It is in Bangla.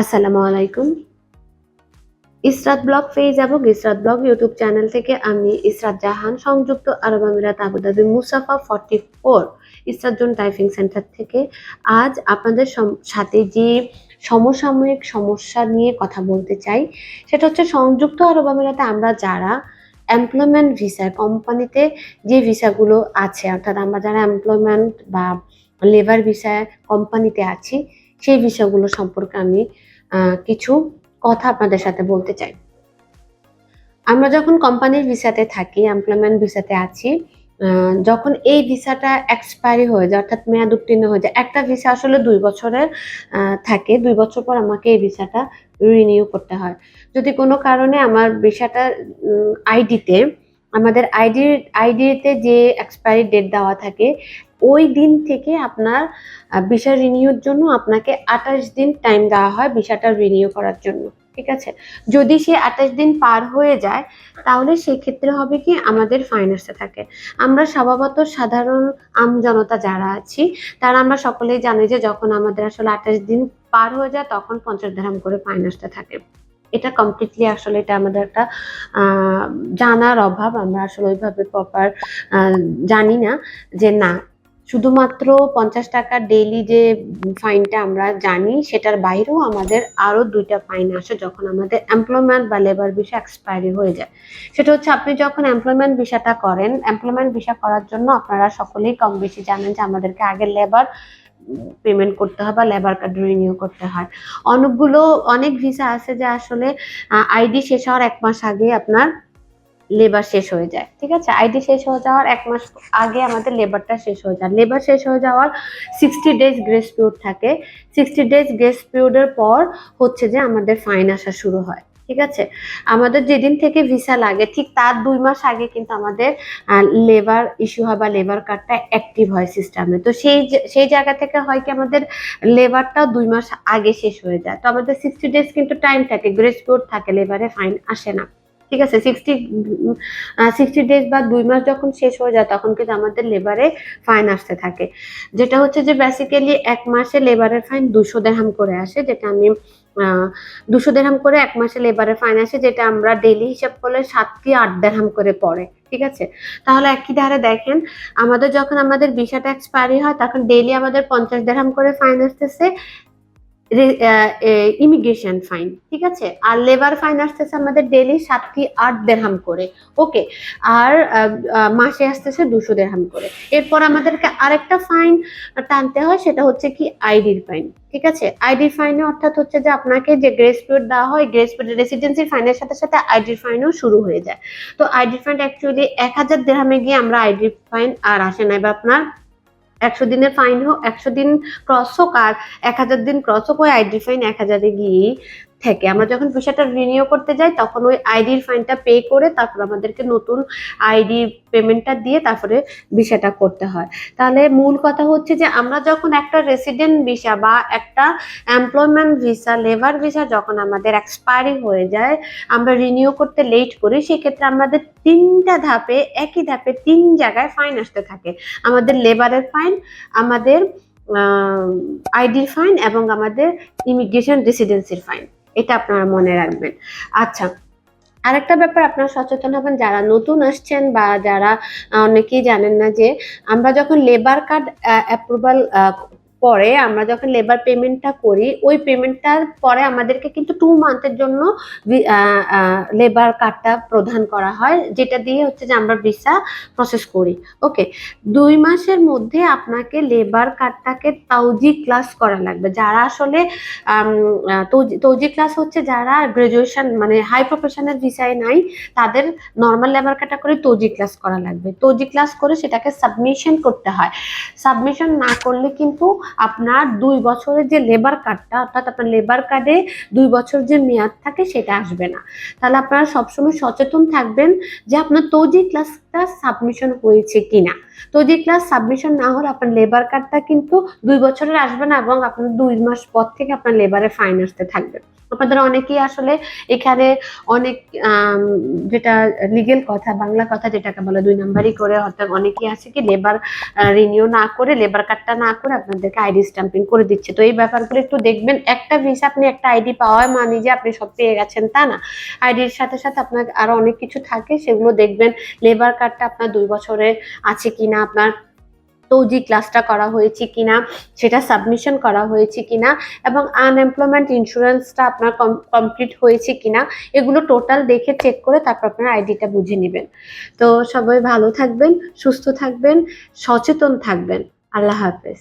আসসালামু আলাইকুম। ইসরাত ব্লগ পেজ এবং ইসরাত ব্লগ ইউটিউব চ্যানেল থেকে আমি ইসরাত জাহান সংযুক্ত আরব আমিরাত আবুধাবি মুসাফা 44 ইসরাত জোন টাইপিং সেন্টার থেকে আজ আপনাদের সাথে যে সমসাময়িক সমস্যা নিয়ে কথা বলতে চাই সেটা হচ্ছে সংযুক্ত আরব আমিরাতে আমরা যারা এমপ্লয়মেন্ট ভিসা কোম্পানিতে যে ভিসাগুলো আছে অর্থাৎ আমরা যারা এমপ্লয়মেন্ট বা লেবার ভিসায় কোম্পানিতে আছি সেই ভিসাগুলো সম্পর্কে আমি কিছু কথা আপনাদের সাথে বলতে চাই। আমরা যখন কোম্পানির ভিসাতে থাকি, এমপ্লয়মেন্ট ভিসাতে আছি, যখন এই ভিসাটা এক্সপায়ারি হয়ে যায় অর্থাৎ মেয়াদ উত্তীর্ণ হয়ে যায়, একটা ভিসা আসলে ২ বছরের থাকে, ২ বছর পর আমাকে এই ভিসাটা রিনিউ করতে হয়। যদি কোনো কারণে আমার ভিসাটা আইডিতে আমাদের আইডিতে যে এক্সপায়ারি ডেট দেওয়া থাকে ওই দিন থেকে আপনার ভিসা রিনিউর জন্য আপনাকে ২৮ দিন টাইম দেওয়া হয় ভিসাটা রিনিউ করার জন্য। ঠিক আছে, যদি সে ২৮ দিন পার হয়ে যায় তাহলে সেক্ষেত্রে হবে কি আমাদের ফাইন আসতে থাকে। আমরা স্বভাবত সাধারণ জনতা যারা আছি তারা আমরা সকলেই জানি যে যখন আমাদের আসলে ২৮ দিন পার হয়ে যায় তখন ৫০ দিরহাম করে ফাইন আসতে থাকে। এটা কমপ্লিটলি আসলে এটা আমাদের একটা জানার অভাব, আমরা আসলে ওইভাবে প্রপার জানি না যে না শুধুমাত্র ৫০ টাকা ডেইলি যে ফাইনটা আমরা জানি সেটার বাইরেও আমাদের আরো ২টা ফাইন আসে যখন আমাদের এমপ্লয়মেন্ট বা লেবার ভিসা এক্সপায়ারি হয়ে যায়। সেটা হচ্ছে আপনি যখন এমপ্লয়মেন্ট ভিসাটা করেন, এমপ্লয়মেন্ট ভিসা করার জন্য আপনারা সকলেই কম বেশি জানেন যে আমাদেরকে আগে লেবার পেমেন্ট করতে হয় বা লেবার কার্ড রিনিউ করতে হয়। অনেক ভিসা আছে যে আসলে আইডি শেষ হওয়ার ১ মাস আগে আপনার লেবার শেষ হয়ে যায়। ঠিক আছে, আইডি শেষ হয়ে যাওয়ার ১ মাস আগে আমাদের লেবারটা শেষ হয়ে যায়। লেবার শেষ হয়ে যাওয়ার 60 ডেজ গ্রেস পিরিয়ড থাকে। 60 ডেজ গ্রেস পিরিয়ডের পর হচ্ছে যে আমাদের ফাইন আসা শুরু হয়। ঠিক আছে, আমাদের যেদিন থেকে ভিসা লাগে ঠিক তার ২ মাস আগে কিন্তু আমাদের লেবার ইস্যু হয় বা লেবার কার্ডটা অ্যাক্টিভ হয় সিস্টেমে। তো সেই জায়গা থেকে হয় কি আমাদের লেবারটাও ২ মাস আগে শেষ হয়ে যায়। তো আমাদের 60 ডেজ কিন্তু টাইম থাকে, গ্রেস পিরিয়ড থাকে, লেবারে ফাইন আসে না। ঠিক আছে, 60 ডেজ বা ২ মাস যখন শেষ হয়ে যায় তখন কিন্তু আমাদের লেবারে ফাইন আসতে থাকে, যেটা হচ্ছে যে বেসিক্যালি ১ মাসে লেবারের ফাইন ২০০ দিরহাম করে আসে, যেটা আমি ২০০ দিরহাম করে ১ মাসে লেবারের ফাইন আসে, যেটা আমরা ডেইলি হিসাব করলে ৭ কি ৮ দিরহাম করে পড়ে। ঠিক আছে, তাহলে একই ধারে দেখেন আমাদের যখন আমাদের ভিসাটা এক্সপায়ারি হয় তখন ডেইলি আমাদের ৫০ দিরহাম করে ফাইন আসতেছে ইমিগ্রেশন ফাইন। ঠিক আছে, আর লেবার ফাইন আসতেছে আমাদের ডেইলি ৭ কি ৮ দিরহাম করে। ওকে, আর মাসে আসতেছে ২০০ দিরহাম করে। এরপর আমাদেরকে আরেকটা ফাইন টানতে হয়, সেটা হচ্ছে কি আইডির ফাইন। ঠিক আছে, আইডির ফাইনে অর্থাৎ হচ্ছে যে আপনাকে যে গ্রেস পিরিয়ড দেওয়া হয়, গ্রেস পিরিয়ড রেসিডেন্সির ফাইনের সাথে সাথে আইডির ফাইনও শুরু হয়ে যায়। তো আইডির ফাইন অ্যাকচুয়ালি ১০০০ দিরহামে গিয়ে আমরা আইডির ফাইন আর আসে না, এবার আপনার ১০০ দিনের ফাইন হোক, ১০০ দিন ক্রস হোক আর ১০০০ দিন ক্রস হোক, ওই আইডি ফাইন ১০০০ এ গিয়েই থাকে। আমরা যখন ভিসাটা রিনিউ করতে যাই তখন ওই আইডির ফাইনটা পে করে তারপর আমাদেরকে নতুন আইডি পেমেন্টটা দিয়ে তারপরে ভিসাটা করতে হয়। তাহলে মূল কথা হচ্ছে যে আমরা যখন একটা রেসিডেন্ট ভিসা বা একটা এমপ্লয়মেন্ট ভিসা, লেবার ভিসা যখন আমাদের এক্সপায়ারি হয়ে যায়, আমরা রিনিউ করতে লেট করি, সেক্ষেত্রে আমাদের ৩টা ধাপে একই ধাপে ৩ জায়গায় ফাইন আসতে থাকে। আমাদের লেবারের ফাইন, আমাদের আইডির ফাইন এবং আমাদের ইমিগ্রেশন রেসিডেন্সির ফাইন। এটা আপনারা মনে রাখবেন। আচ্ছা, আরেকটা ব্যাপার আপনারা সচেতন হবেন যারা নতুন আসছেন বা যারা অনেকেই জানেন না যে আমরা যখন লেবার কার্ড অ্যাপ্রুভাল পরে আমরা যখন লেবার পেমেন্টটা করি ওই পেমেন্টটার পরে আমাদেরকে কিন্তু 2 মান্থের জন্য লেবার কার্ডটা প্রদান করা হয়, যেটা দিয়ে হচ্ছে যে আমরা ভিসা প্রসেস করি। ওকে, ২ মাসের মধ্যে আপনাকে লেবার কার্ডটাকে তাওজি ক্লাস করা লাগবে। যারা আসলে তৌজি ক্লাস হচ্ছে যারা গ্রাজুয়েশন মানে হাই প্রফেশনাল ভিসায় নাই তাদের নর্মাল লেবার ক্যাটাগরি তৌজি ক্লাস করা লাগবে। তৌজি ক্লাস করে সেটাকে সাবমিশন করতে হয়। সাবমিশন না করলে কিন্তু আপনার ২ বছরের যে লেবার কার্ডটা অর্থাৎ আপনার লেবার কার্ডে ২ বছর যে মেয়াদ থাকে সেটা আসবে না। তাহলে আপনারা সবসময় সচেতন থাকবেন যে আপনার তৌজি ক্লাস কার্ডটা সাবমিশন হয়েছে কিনা। তৌজি ক্লাস সাবমিশন না হলে আপনার লেবার কার্ডটা কিন্তু 2 বছরের আসবে না, এবং আপনার 2 মাস পর থেকে আপনার লেবারের ফাইন আসতে থাকবে। আপনাদের অনেকেই আসলে এখানে অনেক যেটা লিগেল কথা, বাংলা কথা যেটাকে বলে 2 নাম্বারই করে, অর্থাৎ অনেকেই আছে কি লেবার রিনিউ না করে, লেবার কার্ডটা না করে আপনাদেরকে আইডি স্ট্যাম্পিং করে দিচ্ছে। তো এই ব্যাপারগুলো একটু দেখবেন। একটা ভিসা আপনি একটা আইডি পাওয়া মানে যে আপনি সব পেয়ে গেছেন তা না, আইডির সাথে সাথে আপনার আরো অনেক কিছু থাকে, সেগুলো দেখবেন। লেবার কার্ডটা আপনার 2 বছরের আছে কিনা, আপনার তৌজি ক্লাসটা করা হয়েছে কিনা, সেটা সাবমিশন করা হয়েছে কিনা, এবং আনএমপ্লয়মেন্ট ইন্স্যুরেন্সটা আপনার কমপ্লিট হয়েছে কিনা, এগুলো টোটাল দেখে চেক করে তারপর আপনার আইডিটা বুঝে নেবেন। তো সবাই ভালো থাকবেন, সুস্থ থাকবেন, সচেতন থাকবেন। আল্লাহ হাফেজ।